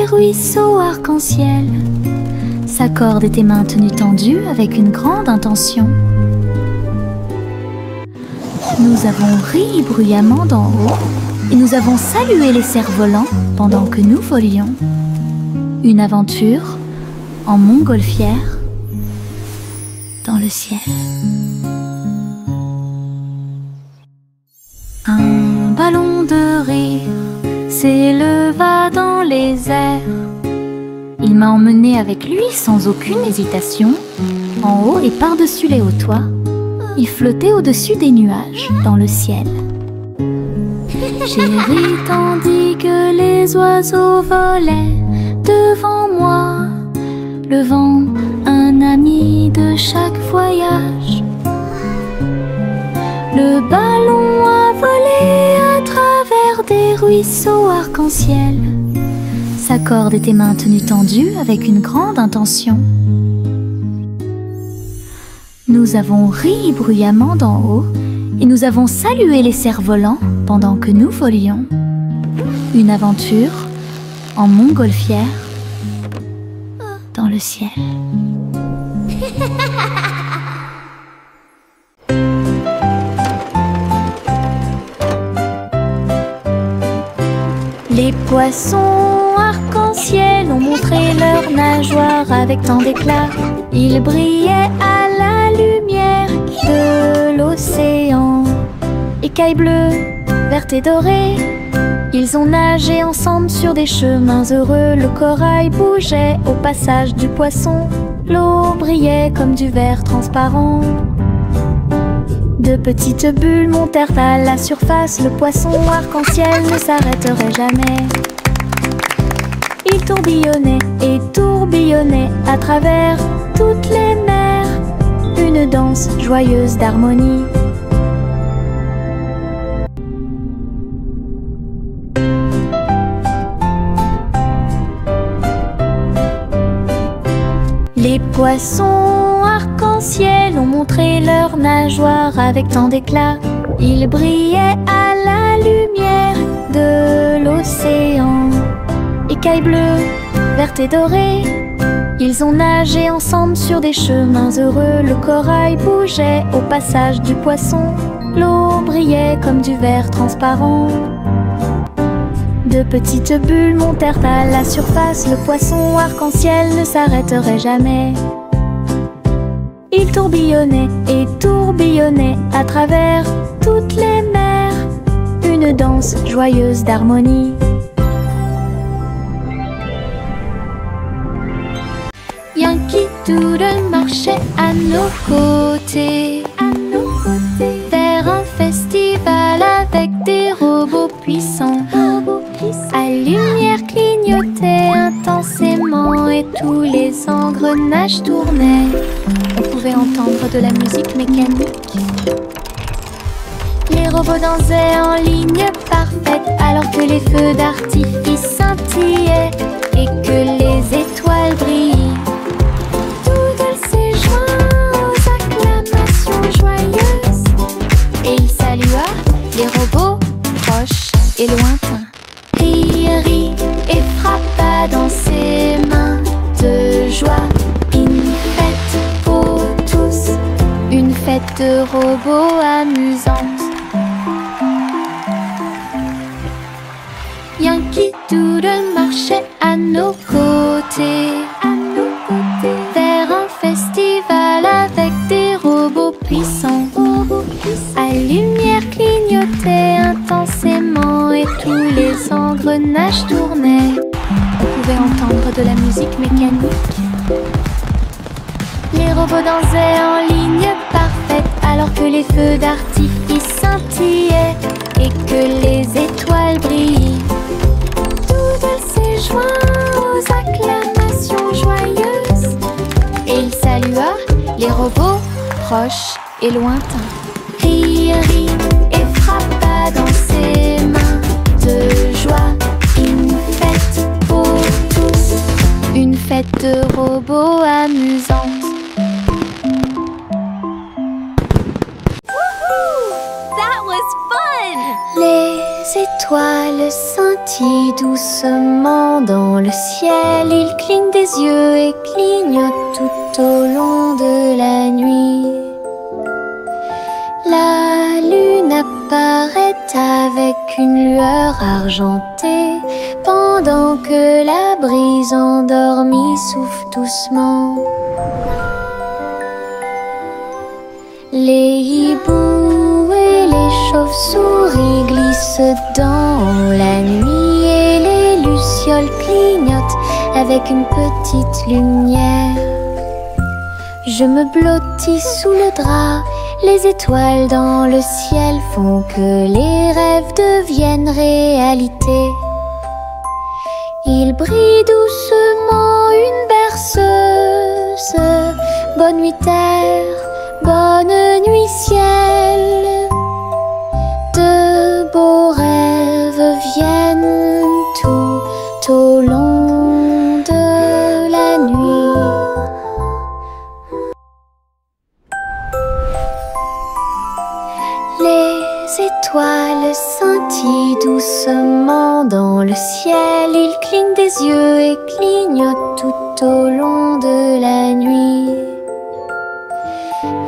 des ruisseaux arc-en-ciel. Sa corde était maintenue tendue avec une grande intention. Nous avons ri bruyamment d'en haut et nous avons salué les cerfs-volants pendant que nous volions. Une aventure en montgolfière dans le ciel. Un ballon de rire s'éleva dans les airs. Il m'a emmené avec lui sans aucune hésitation, en haut et par-dessus les hauts toits. Il flottait au-dessus des nuages dans le ciel. J'ai ri tandis que les oiseaux volaient devant moi. Le vent, un ami de chaque voyage. Le ballon a volé à travers des ruisseaux arc-en-ciel. Sa corde était maintenue tendue avec une grande intention. Nous avons ri bruyamment d'en haut et nous avons salué les cerfs-volants pendant que nous volions. Une aventure en montgolfière dans le ciel. Les poissons arc-en-ciel ont montré leurs nageoires avec tant d'éclat. Ils brillaient à la lumière de l'océan. Écailles bleues, vertes et dorées, ils ont nagé ensemble sur des chemins heureux. Le corail bougeait au passage du poisson. L'eau brillait comme du verre transparent. De petites bulles montèrent à la surface. Le poisson arc-en-ciel ne s'arrêterait jamais. Il tourbillonnait et tourbillonnait à travers toutes les mers. Une danse joyeuse d'harmonie. Les poissons arc-en-ciel ont montré leurs nageoires avec tant d'éclat. Ils brillaient à la lumière de l'océan. Écailles bleues, vertes et dorées, ils ont nagé ensemble sur des chemins heureux. Le corail bougeait au passage du poisson. L'eau brillait comme du verre transparent. De petites bulles montèrent à la surface. Le poisson arc-en-ciel ne s'arrêterait jamais. Il tourbillonnait et tourbillonnait à travers toutes les mers. Une danse joyeuse d'harmonie. Yankee Doodle marchait à nos côtés, vers un festival avec des robots puissants. À lumière clignotait intensément et tous les engrenages tournaient. On pouvait entendre de la musique mécanique. Les robots dansaient en ligne parfaite alors que les feux d'artifice scintillaient et que les étoiles brillaient. Doodle s'est joint aux acclamations joyeuses et il salua les robots proches et lointains. Rit et frappa dans ses mains de joie. Une fête pour tous, une fête de robots amusante. Yankee Doodle marchait à nos côtés, vers un festival avec des robots puissants. À lumière clignotait intensément et tous les engrenages tournaient. On pouvait entendre de la musique mécanique. Les robots dansaient en ligne parfaite alors que les feux d'artifice scintillaient et que les étoiles brillaient. Doodle s'est joint aux acclamations joyeuses et il salua les robots proches et lointains. Rit et frappa dans ses mains de joie. Une fête pour tous, une fête de robots amusante. That was fun! Les étoiles scintillent doucement dans le ciel. ciel, il cligne des yeux et clignote tout au long de la nuit. La lune apparaît avec une lueur argentée, pendant que la brise endormie souffle doucement. Les hiboux et les chauves-souris glissent dans la nuit et les lucioles clignotent avec une petite lumière. Je me blottis sous le drap, les étoiles dans le ciel font que les rêves deviennent réalité. Il brille doucement une berceuse. Bonne nuit terre, bonne nuit ciel. De beaux rêves viennent tout au long de la nuit. Les étoiles scintillent doucement dans le ciel. Ils clignent des yeux et clignotent tout au long de la nuit.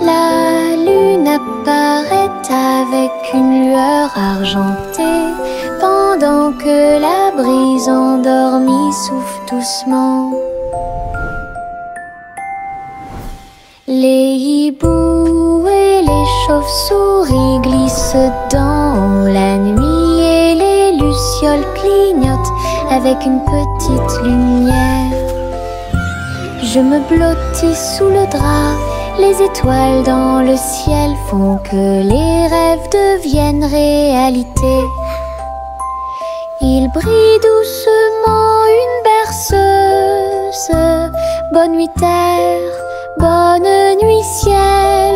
La lune apparaît avec une lueur argentée, pendant que la brise endormie souffle doucement. Les hiboux et les chauves-souris glissent dans la nuit et les lucioles clignotent avec une petite lumière. Je me blottis sous le drap, les étoiles dans le ciel font que les rêves deviennent réalité. Il brille doucement une berceuse. Bonne nuit terre, bonne nuit ciel.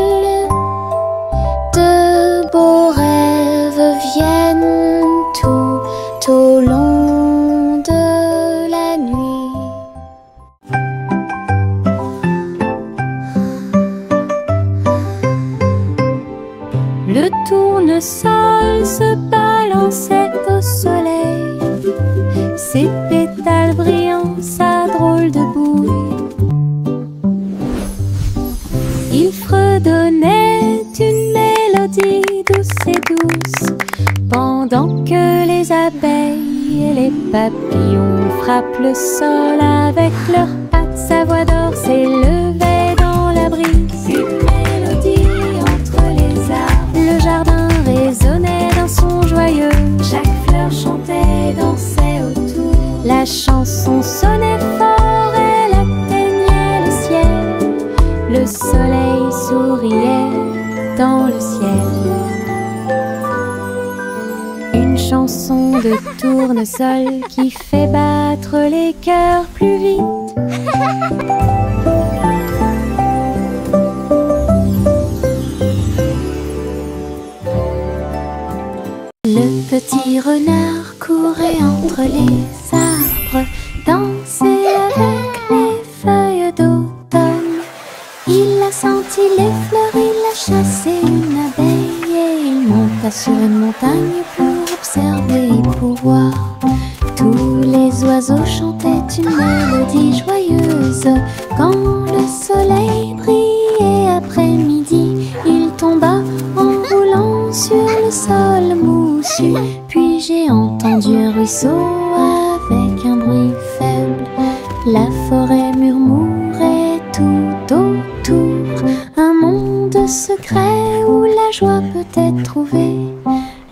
De beaux rêves viennent tout au long de la nuit. Le tournesol se balançait au soleil, ses pétales brillants, sa drôle de bouille. Il fredonnait une mélodie douce et douce, pendant que les abeilles et les papillons frappent le sol avec leurs pattes. Sa voix d'or s'élevait dans la brise, une mélodie entre les arbres. Le jardin résonnait d'un son joyeux, chaque fleur chantait, dansait autour. La chanson sonnait fort, elle atteignait le ciel. Le soleil souriait dans le ciel. Une chanson de tournesol qui fait battre les cœurs plus vite. Le petit renard courait entre les arbres, dansait avec les feuilles d'automne. Il a senti les fleurs, il a chassé une abeille et il monta sur une montagne pour observer et pour voir. Tous les oiseaux chantaient une mélodie joyeuse. Quand le soleil brillait après-midi, il tomba en roulant sur le sol moussu. Puis j'ai entendu un ruisseau avec un bruit faible. La forêt murmurait tout autour, un monde secret où la joie peut être trouvée.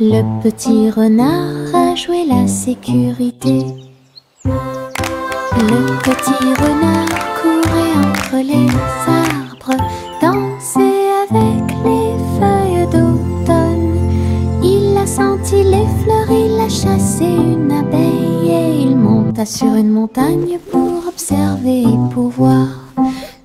Le petit renard a joué la sécurité. Le petit renard courait entre les arbres, dansait avec les feuilles d'automne. Il a senti les fleurs, il a chassé une abeille et il monta sur une montagne pour observer et pour voir.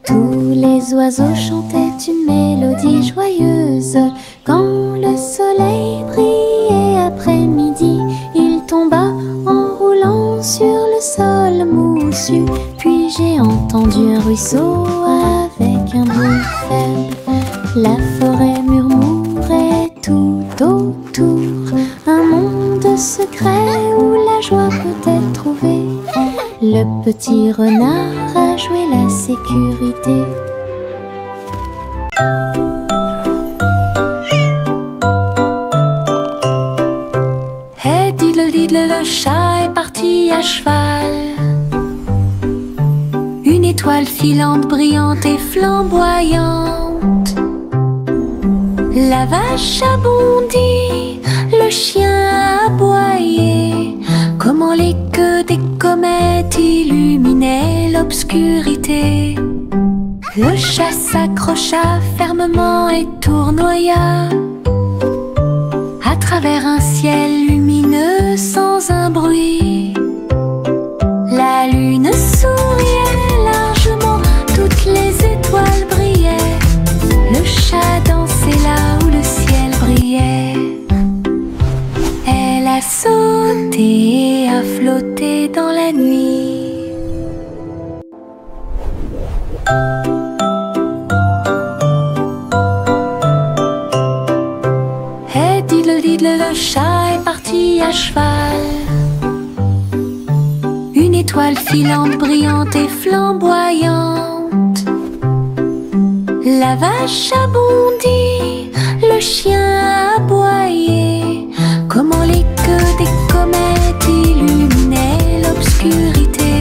Tous les oiseaux chantaient une mélodie joyeuse. Quand le soleil brillait après-midi, il tomba en roulant sur le sol moussu. Puis j'ai entendu un ruisseau avec un bruit faible. La forêt murmurait tout autour, un monde secret où la joie peut être trouvée. Le petit renard a joué la sécurité. Hey diddle diddle, le chat est parti à cheval. Une étoile filante, brillante et flamboyante. La vache a bondi, le chien a aboyé. Comment les queues des comètes illuminaient l'obscurité. Le chat s'accrocha fermement et tournoya à travers un ciel lumineux sans un bruit. La lune souriait largement, toutes les étoiles brillaient. Le chat dansait là où le ciel brillait. Elle a sauté et a flotté dans la nuit. Hey diddle diddle, le chat est parti à cheval. Une étoile filante, brillante et flamboyante. La vache a bondi, le chien a aboyé. Comment les queues des comètes illuminaient l'obscurité.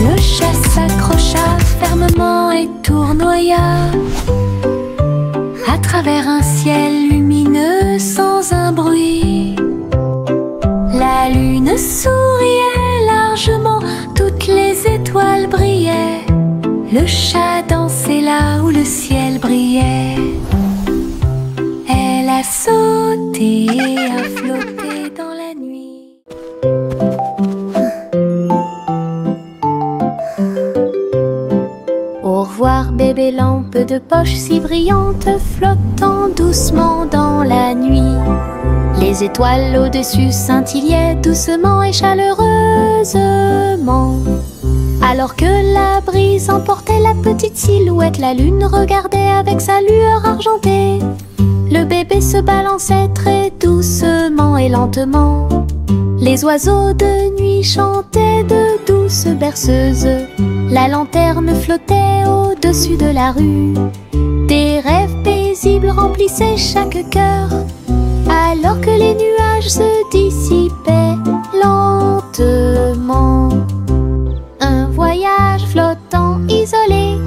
Le chat s'accrocha fermement et tournoya à travers un ciel lumineux sans un bruit. La lune souriait largement, toutes les étoiles brillaient. Le chat dansait là où le ciel brillait. Elle a sauté et a flotté dans la nuit. Au revoir bébé lampe de poche si brillante, flottant doucement dans la nuit. Les étoiles au-dessus scintillaient doucement et chaleureusement. Alors que la brise emportait la petite silhouette, la lune regardait avec sa lueur argentée. Le bébé se balançait très doucement et lentement. Les oiseaux de nuit chantaient de douces berceuses. La lanterne flottait au-dessus de la rue. Des rêves paisibles remplissaient chaque cœur, alors que les nuages se dissipaient lentement. Un voyage flottant isolé.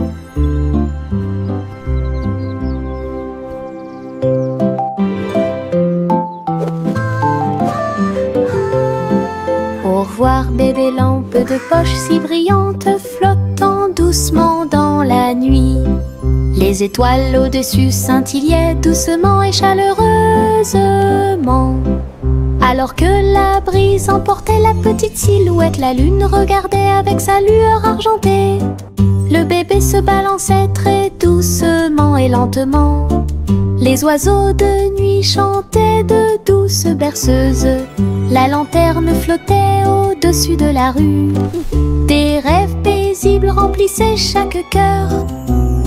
Au revoir bébé lampe de poche si brillante, flottant doucement dans la nuit. Les étoiles au-dessus scintillaient doucement et chaleureusement. Alors que la brise emportait la petite silhouette, la lune regardait avec sa lueur argentée. Le bébé se balançait très doucement et lentement. Les oiseaux de nuit chantaient de douces berceuses. La lanterne flottait au-dessus de la rue. Des rêves paisibles remplissaient chaque cœur,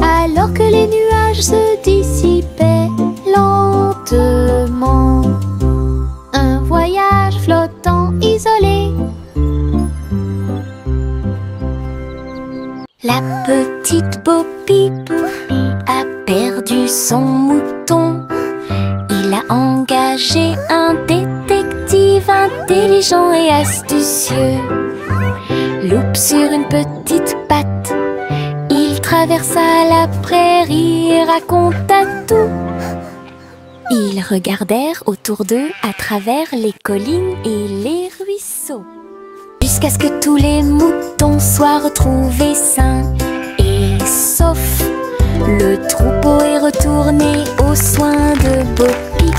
alors que les nuages se dissipaient lentement. Un voyage flottant isolé. La petite Bo Peep a perdu son mouton. Il a engagé un détective intelligent et astucieux. Loup sur une petite patte, il traversa la prairie et raconta tout. Ils regardèrent autour d'eux à travers les collines et les ruisseaux, jusqu'à ce que tous les moutons soient retrouvés sains et saufs. Le troupeau est retourné aux soins de Bo Peep.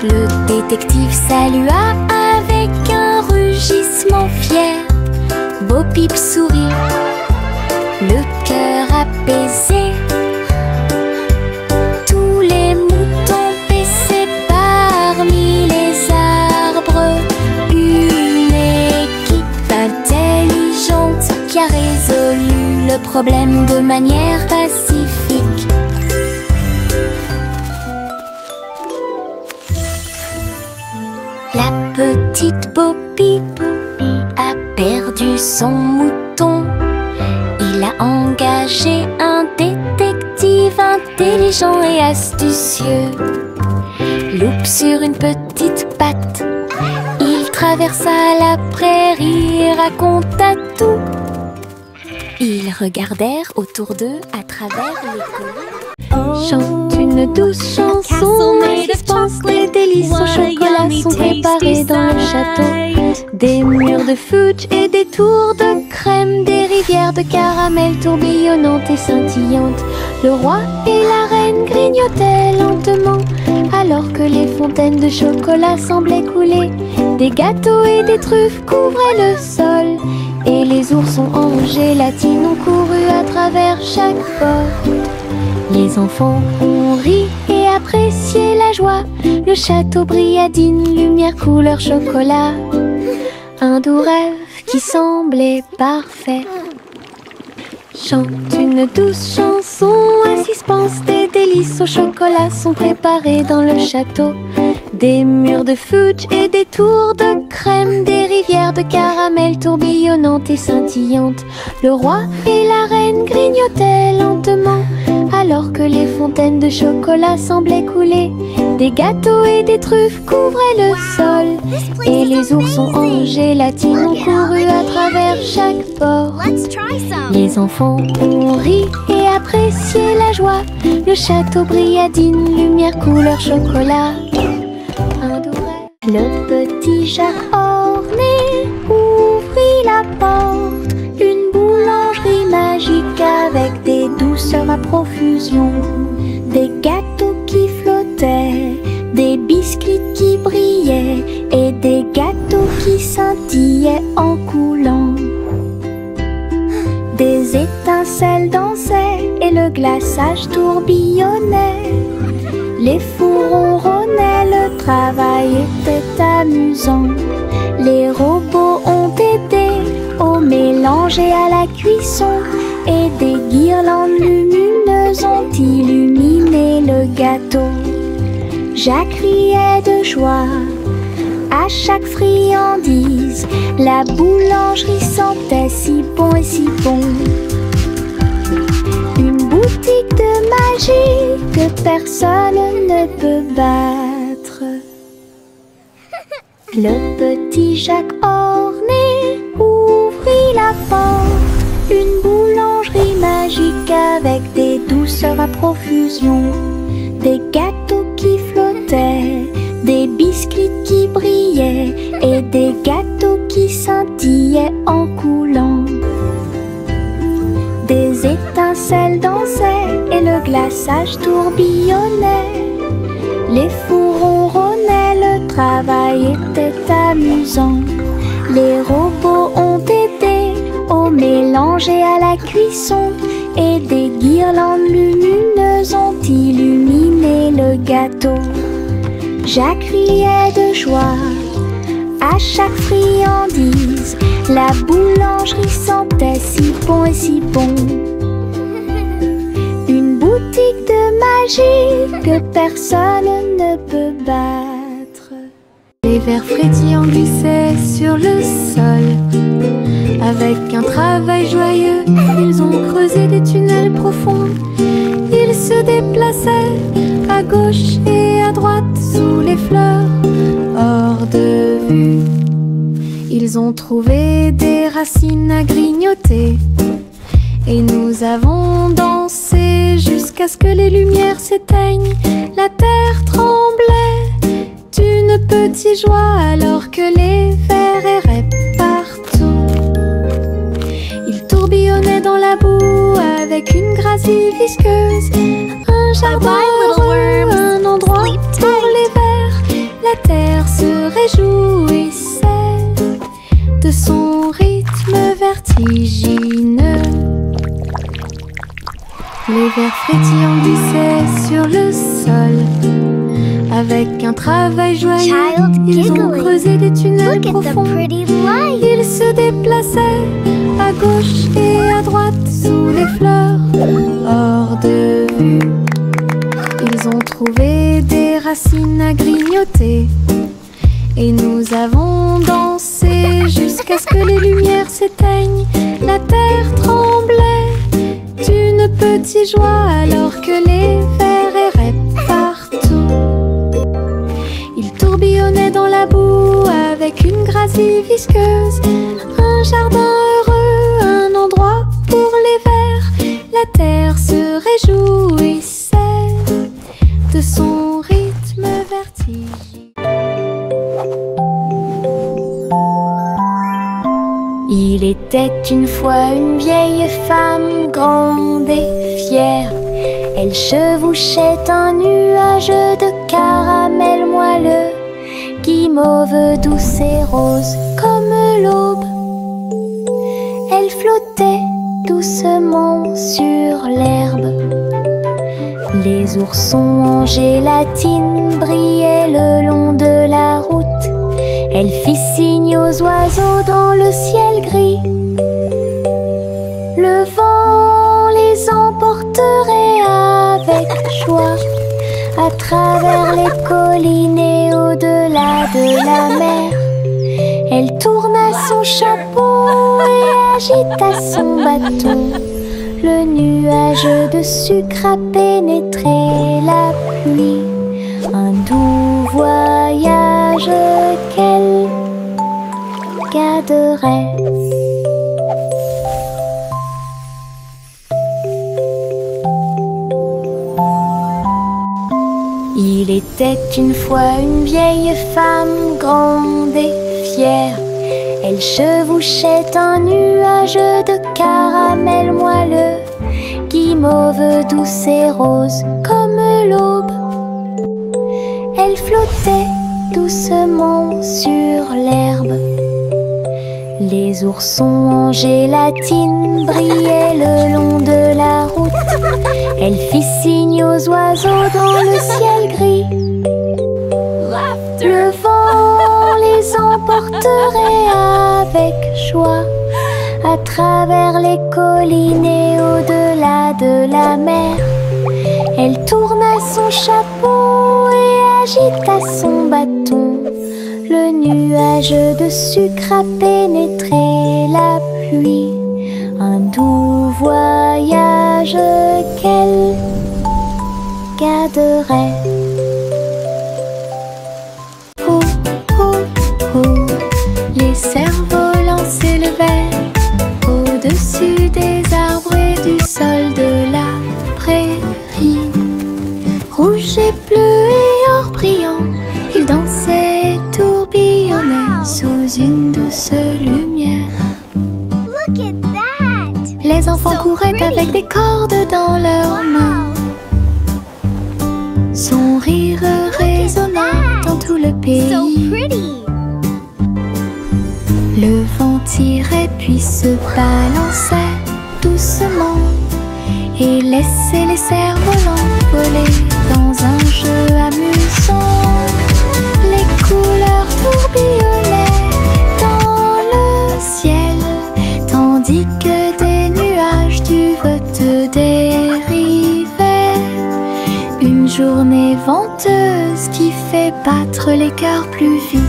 Le détective salua avec un rugissement fier. Bo Peep sourit, le cœur apaisé. Tous les moutons paissaient parmi les arbres. Une équipe intelligente qui a résolu le problème de manière pacifique. La petite petite Poppy a perdu son mouton. Il a engagé un détective intelligent et astucieux. Loup sur une petite patte, il traversa la prairie et raconta tout. Ils regardèrent autour d'eux à travers les collines. Chante une douce chanson, et suspense, les délices au chocolat sont préparés dans le château. Des murs de fudge et des tours de crème, des rivières de caramel tourbillonnantes et scintillantes. Le roi et la reine grignotaient lentement, alors que les fontaines de chocolat semblaient couler. Des gâteaux et des truffes couvraient le sol, et les oursons en gélatine ont couru à travers chaque porte. Les enfants ont ri et apprécié la joie. Le château brilla d'une lumière couleur chocolat. Un doux rêve qui semblait parfait. Chante une douce chanson à suspense, des délices au chocolat sont préparés dans le château. Des murs de fudge et des tours de crème, des rivières de caramel tourbillonnantes et scintillantes. Le roi et la reine grignotaient lentement, alors que les fontaines de chocolat semblaient couler. Des gâteaux et des truffes couvraient le sol, et les oursons en gélatine ont couru à travers chaque porte. Les enfants ont ri et apprécié la joie. Le château brilla d'une lumière couleur chocolat. Un doux rêve. Le petit Jacques orné ouvrit la porte. Une boulangerie magique avec des douceurs à profusion. Des gâteaux qui flottaient, des biscuits qui brillaient et des gâteaux qui scintillaient en coulant. Des étincelles dansaient et le glaçage tourbillonnait. Les fours ronronnaient, le travail était amusant. Les robots ont aidé au mélange et à la cuisson, et des guirlandes lumineuses ont illuminé le gâteau. Jacques riait de joie à chaque friandise. La boulangerie sentait si bon et si bon. Une boutique de magie que personne ne peut battre. Le petit Jacques orné ouvrit la porte. Une boulangerie magique avec des douceurs à profusion. Des gâteaux qui flottaient, des biscuits qui brillaient et des gâteaux qui scintillaient en coulant. Des étincelles dansaient et le glaçage tourbillonnait. Les fours ronronnaient, le travail était amusant. Les robots ont aidé au mélange et à la cuisson, et des guirlandes lumineuses ont illuminé le gâteau. Jacques riait de joie à chaque friandise. La boulangerie sentait si bon et si bon. Une boutique de magie que personne ne peut battre. Les vers frétillants glissaient sur le sol. Avec un travail joyeux, ils ont creusé des tunnels profonds. Ils se déplaçaient à gauche et à droite sous les fleurs, hors de vue. Ils ont trouvé des racines à grignoter, et nous avons dansé jusqu'à ce que les lumières s'éteignent. La terre tremblait d'une petite joie alors que les vers erraient partout. Ils tourbillonnaient dans la boue avec une gracie visqueuse. Un jardin heureux, un endroit pour les vers. La terre se réjouissait de son rythme vertigineux. Les vers frétillants glissaient sur le sol. Avec un travail joyeux, ils ont creusé des tunnels profonds. Ils se déplaçaient à gauche et à droite sous les fleurs, hors de vue. Ils ont trouvé des racines à grignoter, et nous avons jusqu'à ce que les lumières s'éteignent. La terre tremblait d'une petite joie alors que les vers erraient partout. Ils tourbillonnaient dans la boue avec une gracie visqueuse. Un jardin heureux, un endroit pour les vers. La terre se réjouissait de son rythme vertigineux. Il était une fois une vieille femme grande et fière. Elle chevauchait un nuage de caramel moelleux, guimauve douce et rose comme l'aube. Elle flottait doucement sur l'herbe. Les oursons en gélatine brillaient le long de la route. Elle fit signe aux oiseaux dans le ciel gris. Le vent les emporterait avec joie à travers les collines et au-delà de la mer. Elle tourna son chapeau et agita son bâton. Le nuage de sucre a pénétré la pluie. Un doux voyage qu'elle garderait. Il était une fois une vieille femme grande et fière. Elle chevauchait un nuage de caramel moelleux, guimauve douce et rose comme l'aube. Elle flottait doucement sur l'herbe. Les oursons en gélatine brillaient le long de la route. Elle fit signe aux oiseaux dans le ciel gris. Le vent les emporterait avec joie à travers les collines et au-delà de la mer. Elle tourna son chapeau et agita son bâton. Le nuage de sucre a pénétré la pluie. Un doux voyage qu'elle garderait. Oh, oh, oh, les cerfs-volants s'élevaient au-dessus des arbres et du sol de la prairie. Rouge et bleu et or brillant, ils dansaient et tourbillonnaient sous une douce lumière. Look at that! Les enfants couraient avec des cordes dans leurs mains. Son rire résonnait dans tout le pays. So pretty! Le vent tirait puis se balançait doucement et laissait les cerfs-volants voler dans un jeu amusant. Les couleurs tourbillonnaient dans le ciel, tandis que des nuages du vote dérivaient. Une journée venteuse qui fait battre les cœurs plus vite.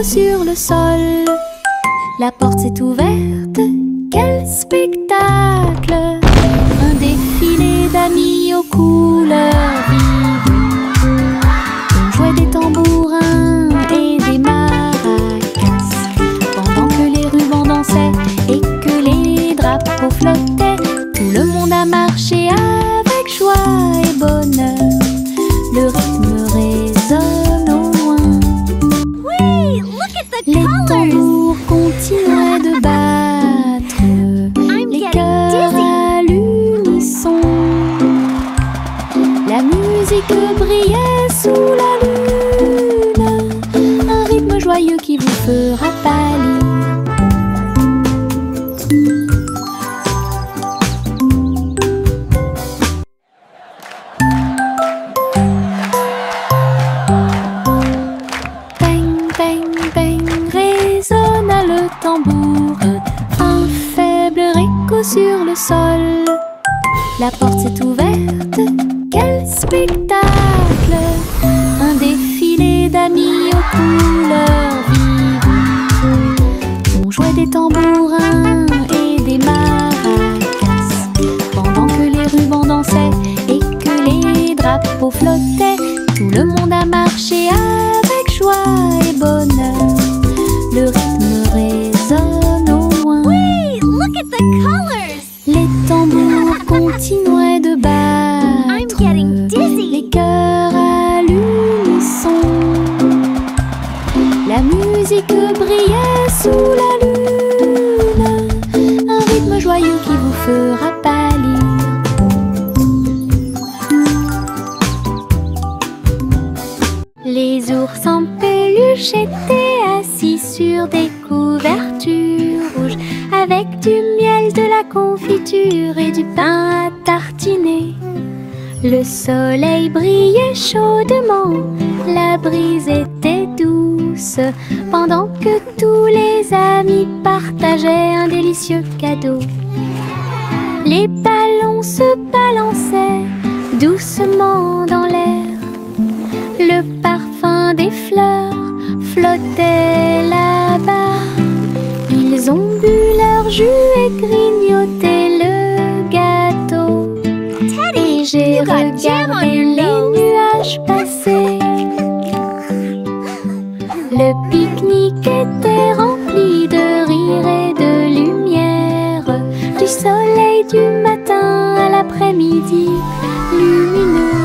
Sur le sol, la porte s'est ouverte. Quel spectacle! Un défilé d'amis aux couleurs vives. On jouait des tambourins et des maracas, pendant que les rubans dansaient et que les drapeaux flottaient. Tout le monde a marché avec joie et bonheur. Le rythme résonne au loin. Les tambours continuaient de battre, les cœurs à l'unisson. musique brillait sous la lune, un rythme joyeux qui vous fera pâlir. Bang, bang, bang, résonna le tambour, un faible écho sur le sol. La porte s'est ouverte, quel spectacle! Un défilé d'amis aux couleurs vives. On jouait des tambourins et des maracas, pendant que les rubans dansaient et que les drapeaux flottaient. Tout le monde a marché avec joie et bonheur. Le rythme résonne au loin. Wait, look at the colors! Les tambours continuaient de battre. I'm getting dizzy. Les cœurs à l'unisson. La musique brillait sous la lune, un rythme joyeux qui vous fera pâlir. Les ours en peluche étaient assis sur des couvertures rouges, avec du miel, de la confiture et du pain à tartiner. Le soleil brillait chaudement, la brise était douce, pendant que tous les amis partageaient un délicieux cadeau. Les ballons se balançaient doucement dans l'air. Le parfum des fleurs flottait là-bas. Ils ont bu leur jus et grignoté le gâteau. Et j'ai you got jam on regardé your les nose. nuages passer. Le pique-nique était rempli de rire et de lumière, du soleil du matin à l'après-midi lumineux.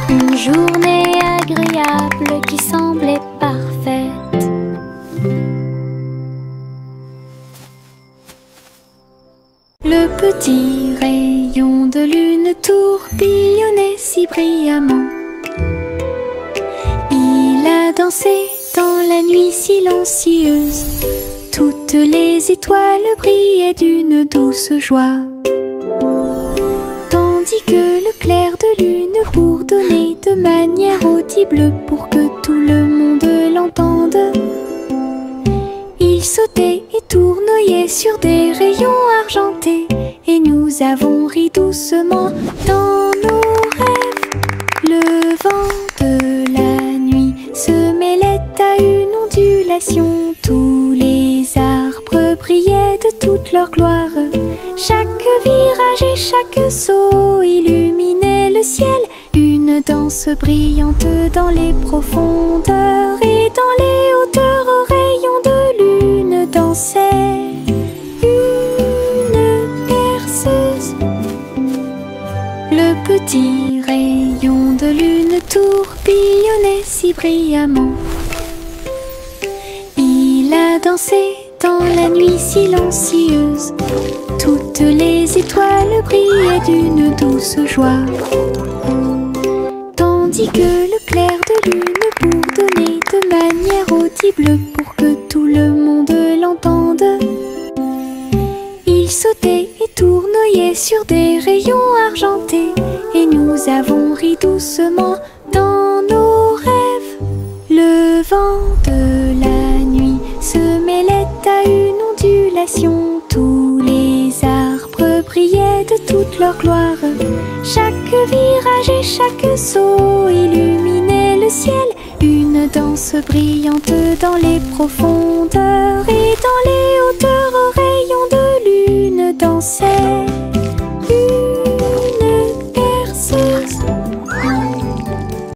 Une journée agréable qui semblait parfaite. Le petit rayon de lune tourbillonnait si brillamment. Il a dansé dans la nuit silencieuse. Toutes les étoiles brillaient d'une douce joie, tandis que le clair de lune bourdonnait de manière audible pour que tout le monde l'entende. Il sautait et tournoyait sur des rayons argentés, et nous avons ri doucement dans nos rêves. Le vent de la nuit se mêlait à une ondulation. Tous les arbres brillaient de toute leur gloire. Chaque virage et chaque saut illuminait le ciel. Une danse brillante dans les profondeurs, et dans les hauteurs aux rayons de lune dansait une berceuse. Le petit rayon de lune tourbillonnait si brillamment. Il a dansé dans la nuit silencieuse. Toutes les étoiles brillaient d'une douce joie, tandis que le clair de lune bourdonnait de manière audible pour que tout le monde l'entende. Il sautait et tournoyait sur des rayons argentés, et nous avons ri doucement dans nos rêves. Le vent de la nuit se mêlait à une ondulation. Tous les arbres brillaient de toute leur gloire. Chaque virage et chaque saut illuminait le ciel. Une danse brillante dans les profondeurs, et dans les